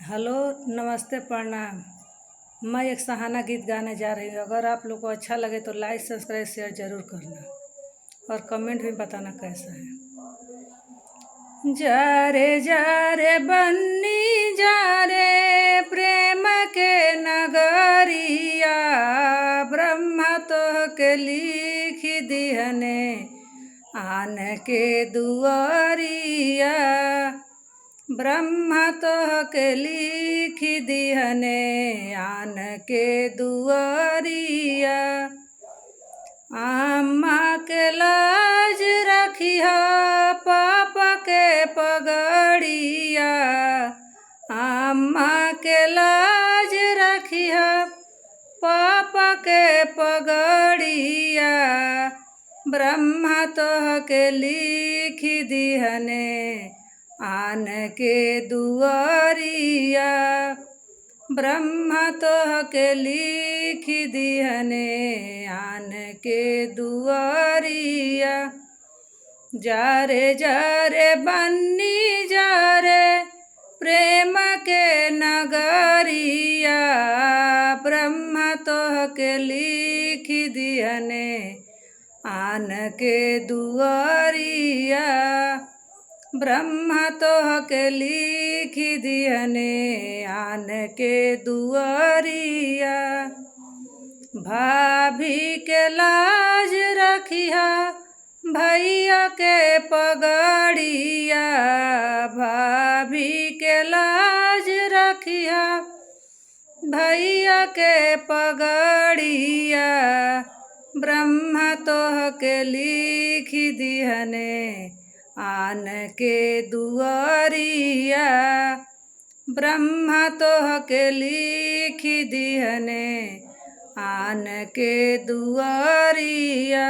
Hello, नमस्ते, प्रणाम। मैं एक सहाना गीत गाने जा रही हूँ। अगर आप लोग को अच्छा लगे तो लाइक सब्सक्राइब शेयर ज़रूर करना और कमेंट भी बताना कैसा है। जा रे बन्नी जा रे प्रेम के नगरिया, ब्रह्मा तो के लिख दिहने आन के दुआरिया। ब्रह्मा तो के लिख दिहने आन के दुआरिया। अम्मा के लाज रखिया पापा के पगड़िया। अम्मा के लाज रखिया पापा के पगड़िया। ब्रह्मा तो के लिख दिहने आन के दुआरिया। ब्रह्मा तो के लिख दिहने आन के दुआरिया। जा रे बन्नी जा रे प्रेम के नगरिया। ब्रह्मा तो के लिख दिहने आन के दुआरिया। ब्रह्मा तो के लिख दिहने आन के दुआरिया। भाभी के लाज रखिया भैया के पगड़िया। भाभी के लाज रखिया भैया के पगड़िया। ब्रह्मा तो के लिख दिहने आन के दुआरिया। ब्रह्मा तो के लिख दिहने आन के दुआरिया।